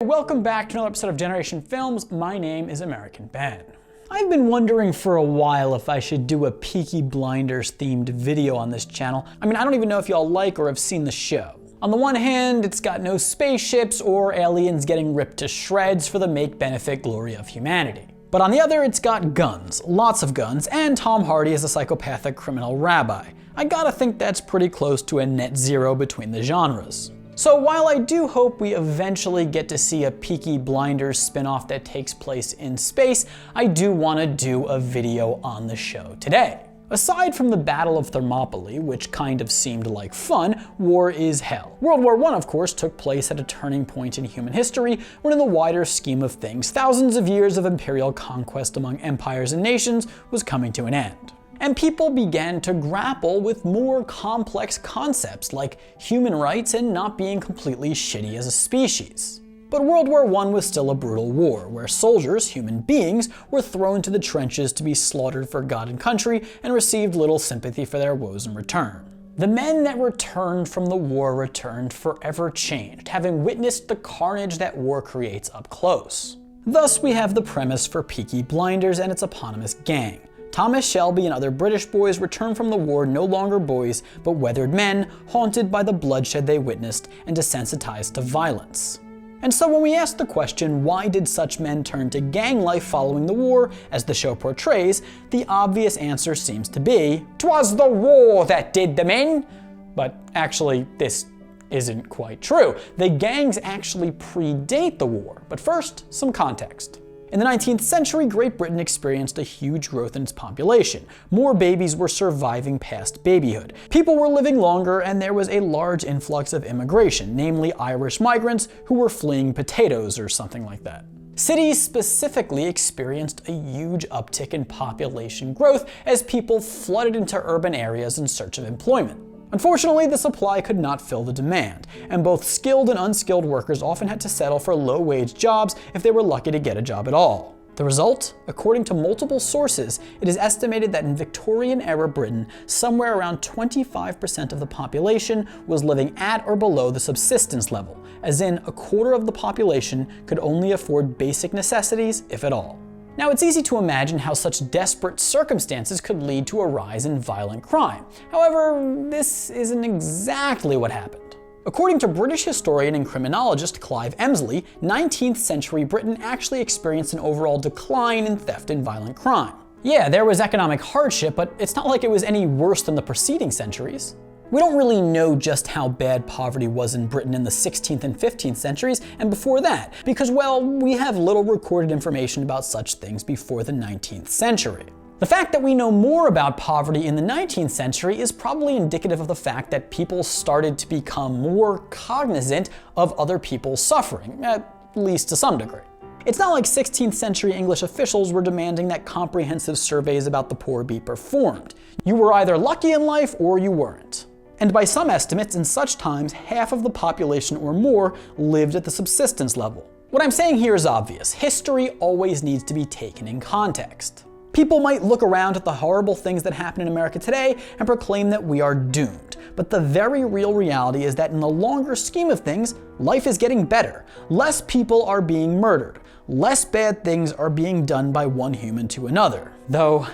Welcome back to another episode of Generation Films. My name is American Ben. I've been wondering for a while if I should do a Peaky Blinders themed video on this channel. I mean, I don't even know if y'all like or have seen the show. On the one hand, it's got no spaceships or aliens getting ripped to shreds for the make-benefit glory of humanity. But on the other, it's got guns, lots of guns, and Tom Hardy as a psychopathic criminal rabbi. I gotta think that's pretty close to a net zero between the genres. So while I do hope we eventually get to see a Peaky Blinders spin-off that takes place in space, I do want to do a video on the show today. Aside from the Battle of Thermopylae, which kind of seemed like fun, war is hell. World War I, of course, took place at a turning point in human history when, in the wider scheme of things, thousands of years of imperial conquest among empires and nations was coming to an end. And people began to grapple with more complex concepts like human rights and not being completely shitty as a species. But World War I was still a brutal war, where soldiers, human beings, were thrown to the trenches to be slaughtered for God and country and received little sympathy for their woes in return. The men that returned from the war returned forever changed, having witnessed the carnage that war creates up close. Thus, we have the premise for Peaky Blinders and its eponymous gang. Thomas Shelby and other British boys return from the war no longer boys, but weathered men, haunted by the bloodshed they witnessed and desensitized to violence. And so when we ask the question, why did such men turn to gang life following the war, as the show portrays, the obvious answer seems to be, "'Twas the war that did them in." But actually, this isn't quite true. The gangs actually predate the war. But first, some context. In the 19th century, Great Britain experienced a huge growth in its population. More babies were surviving past babyhood. People were living longer, and there was a large influx of immigration, namely Irish migrants who were fleeing potatoes or something like that. Cities specifically experienced a huge uptick in population growth as people flooded into urban areas in search of employment. Unfortunately, the supply could not fill the demand, and both skilled and unskilled workers often had to settle for low-wage jobs if they were lucky to get a job at all. The result? According to multiple sources, it is estimated that in Victorian-era Britain, somewhere around 25% of the population was living at or below the subsistence level, as in a quarter of the population could only afford basic necessities, if at all. Now, it's easy to imagine how such desperate circumstances could lead to a rise in violent crime. However, this isn't exactly what happened. According to British historian and criminologist Clive Emsley, 19th century Britain actually experienced an overall decline in theft and violent crime. Yeah, there was economic hardship, but it's not like it was any worse than the preceding centuries. We don't really know just how bad poverty was in Britain in the 16th and 15th centuries and before that, because, well, we have little recorded information about such things before the 19th century. The fact that we know more about poverty in the 19th century is probably indicative of the fact that people started to become more cognizant of other people's suffering, at least to some degree. It's not like 16th century English officials were demanding that comprehensive surveys about the poor be performed. You were either lucky in life or you weren't. And by some estimates, in such times, half of the population or more lived at the subsistence level. What I'm saying here is obvious. History always needs to be taken in context. People might look around at the horrible things that happen in America today and proclaim that we are doomed. But the very real reality is that in the longer scheme of things, life is getting better. Less people are being murdered. Less bad things are being done by one human to another. Though,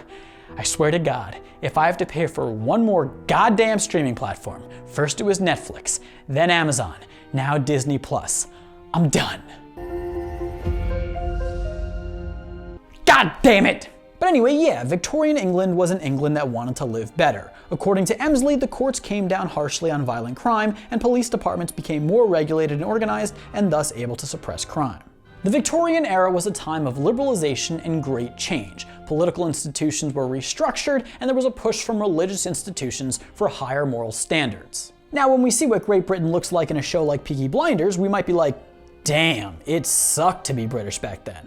I swear to God, if I have to pay for one more goddamn streaming platform, first it was Netflix, then Amazon, now Disney Plus, I'm done. God damn it! But anyway, yeah, Victorian England was an England that wanted to live better. According to Emsley, the courts came down harshly on violent crime, and police departments became more regulated and organized, and thus able to suppress crime. The Victorian era was a time of liberalization and great change. Political institutions were restructured, and there was a push from religious institutions for higher moral standards. Now, when we see what Great Britain looks like in a show like Peaky Blinders, we might be like, damn, it sucked to be British back then.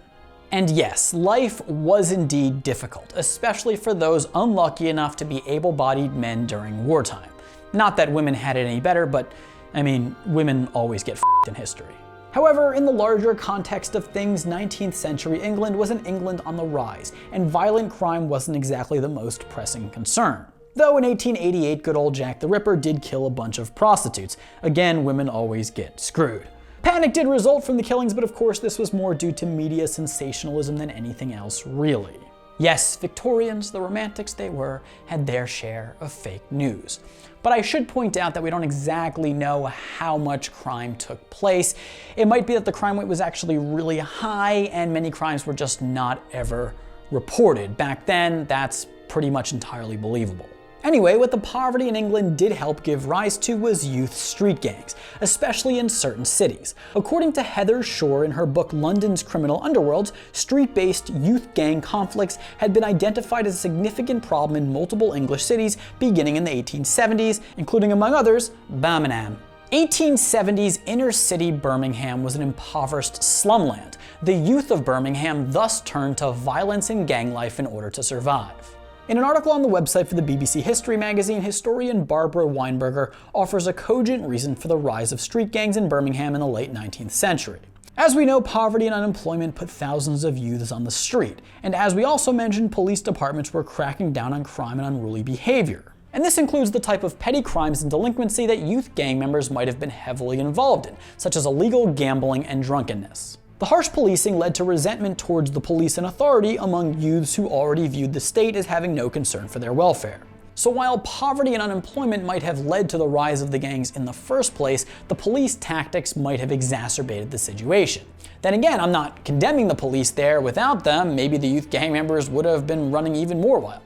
And yes, life was indeed difficult, especially for those unlucky enough to be able-bodied men during wartime. Not that women had it any better, but I mean, women always get f***ed in history. However, in the larger context of things, 19th century England was an England on the rise, and violent crime wasn't exactly the most pressing concern. Though in 1888, good old Jack the Ripper did kill a bunch of prostitutes. Again, women always get screwed. Panic did result from the killings, but of course this was more due to media sensationalism than anything else really. Yes, Victorians, the romantics they were, had their share of fake news. But I should point out that we don't exactly know how much crime took place. It might be that the crime rate was actually really high and many crimes were just not ever reported. Back then, that's pretty much entirely believable. Anyway, what the poverty in England did help give rise to was youth street gangs, especially in certain cities. According to Heather Shore in her book London's Criminal Underworlds, street-based youth gang conflicts had been identified as a significant problem in multiple English cities beginning in the 1870s, including among others, Birmingham. 1870s inner-city Birmingham was an impoverished slumland. The youth of Birmingham thus turned to violence and gang life in order to survive. In an article on the website for the BBC History magazine, historian Barbara Weinberger offers a cogent reason for the rise of street gangs in Birmingham in the late 19th century. As we know, poverty and unemployment put thousands of youths on the street, and as we also mentioned, police departments were cracking down on crime and unruly behavior. And this includes the type of petty crimes and delinquency that youth gang members might have been heavily involved in, such as illegal gambling and drunkenness. The harsh policing led to resentment towards the police and authority among youths who already viewed the state as having no concern for their welfare. So while poverty and unemployment might have led to the rise of the gangs in the first place, the police tactics might have exacerbated the situation. Then again, I'm not condemning the police there. Without them, maybe the youth gang members would have been running even more wild.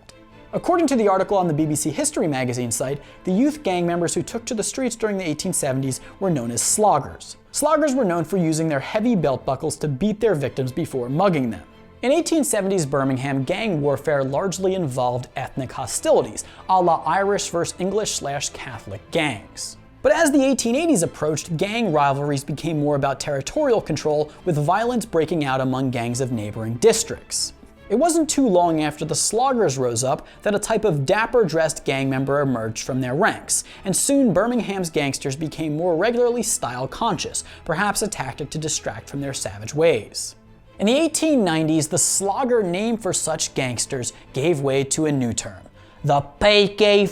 According to the article on the BBC History magazine site, the youth gang members who took to the streets during the 1870s were known as Slugars. Slugars were known for using their heavy belt buckles to beat their victims before mugging them. In 1870s Birmingham, gang warfare largely involved ethnic hostilities, a la Irish versus English/Catholic gangs. But as the 1880s approached, gang rivalries became more about territorial control, with violence breaking out among gangs of neighboring districts. It wasn't too long after the Slugars rose up that a type of dapper-dressed gang member emerged from their ranks, and soon Birmingham's gangsters became more regularly style-conscious, perhaps a tactic to distract from their savage ways. In the 1890s, the Slugger name for such gangsters gave way to a new term: the PEAKY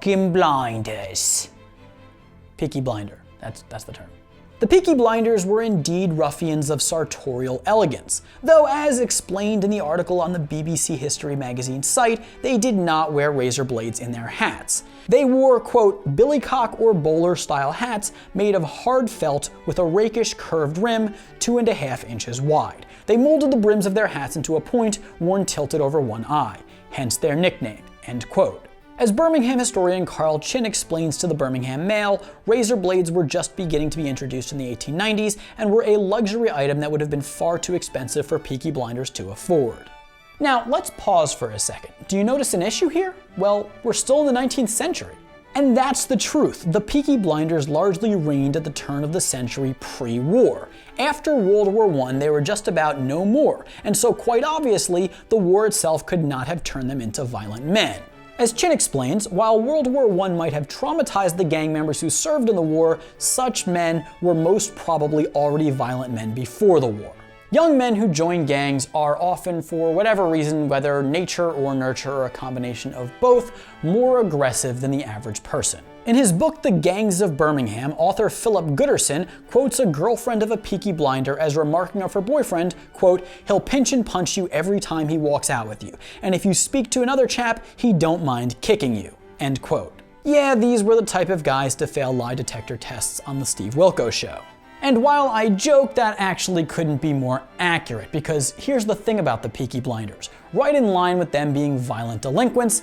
EFFIN Blinders. Peaky Blinder, that's the term. The Peaky Blinders were indeed ruffians of sartorial elegance, though as explained in the article on the BBC History magazine site, they did not wear razor blades in their hats. They wore, quote, billycock or bowler style hats made of hard felt with a rakish curved rim 2.5 inches wide. They molded the brims of their hats into a point worn tilted over one eye, hence their nickname, end quote. As Birmingham historian Carl Chin explains to the Birmingham Mail, razor blades were just beginning to be introduced in the 1890s and were a luxury item that would have been far too expensive for Peaky Blinders to afford. Now, let's pause for a second. Do you notice an issue here? Well, we're still in the 19th century. And that's the truth. The Peaky Blinders largely reigned at the turn of the century pre-war. After World War I, they were just about no more, and so quite obviously, the war itself could not have turned them into violent men. As Chin explains, while World War I might have traumatized the gang members who served in the war, such men were most probably already violent men before the war. Young men who join gangs are often, for whatever reason, whether nature or nurture or a combination of both, more aggressive than the average person. In his book The Gangs of Birmingham, author Philip Gooderson quotes a girlfriend of a Peaky Blinder as remarking of her boyfriend, quote, "He'll pinch and punch you every time he walks out with you, and if you speak to another chap, he don't mind kicking you," end quote. Yeah, these were the type of guys to fail lie detector tests on the Steve Wilkos show. And while I joke, that actually couldn't be more accurate, because here's the thing about the Peaky Blinders. Right in line with them being violent delinquents,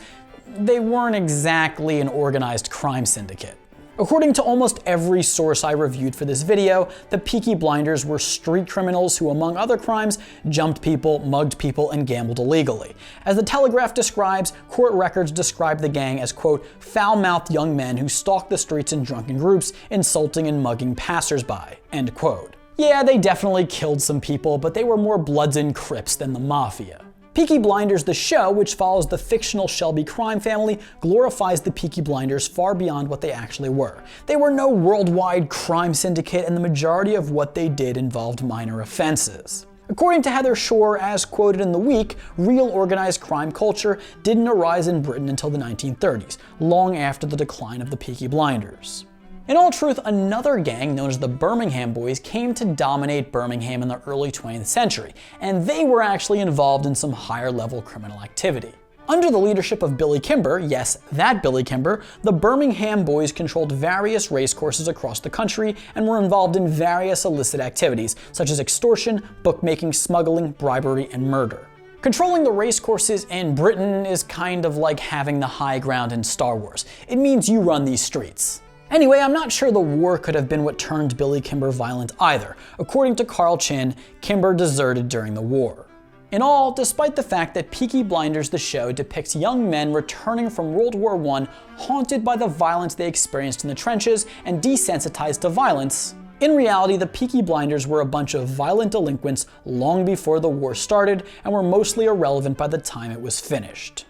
they weren't exactly an organized crime syndicate. According to almost every source I reviewed for this video, the Peaky Blinders were street criminals who, among other crimes, jumped people, mugged people, and gambled illegally. As the Telegraph describes, court records describe the gang as, quote, foul-mouthed young men who stalked the streets in drunken groups, insulting and mugging passersby, end quote. Yeah, they definitely killed some people, but they were more Bloods and Crips than the Mafia. Peaky Blinders, the show, which follows the fictional Shelby crime family, glorifies the Peaky Blinders far beyond what they actually were. They were no worldwide crime syndicate, and the majority of what they did involved minor offenses. According to Heather Shore, as quoted in The Week, real organized crime culture didn't arise in Britain until the 1930s, long after the decline of the Peaky Blinders. In all truth, another gang known as the Birmingham Boys came to dominate Birmingham in the early 20th century, and they were actually involved in some higher level criminal activity. Under the leadership of Billy Kimber, yes, that Billy Kimber, the Birmingham Boys controlled various racecourses across the country and were involved in various illicit activities, such as extortion, bookmaking, smuggling, bribery, and murder. Controlling the racecourses in Britain is kind of like having the high ground in Star Wars. It means you run these streets. Anyway, I'm not sure the war could have been what turned Billy Kimber violent either. According to Carl Chin, Kimber deserted during the war. In all, despite the fact that Peaky Blinders the show depicts young men returning from World War I haunted by the violence they experienced in the trenches and desensitized to violence, in reality the Peaky Blinders were a bunch of violent delinquents long before the war started and were mostly irrelevant by the time it was finished.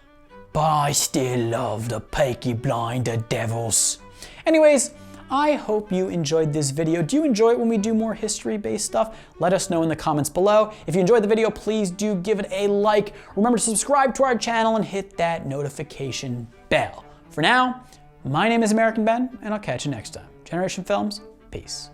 But I still love the Peaky Blinder devils. Anyways, I hope you enjoyed this video. Do you enjoy it when we do more history-based stuff? Let us know in the comments below. If you enjoyed the video, please do give it a like. Remember to subscribe to our channel and hit that notification bell. For now, my name is American Ben, and I'll catch you next time. Generation Films, peace.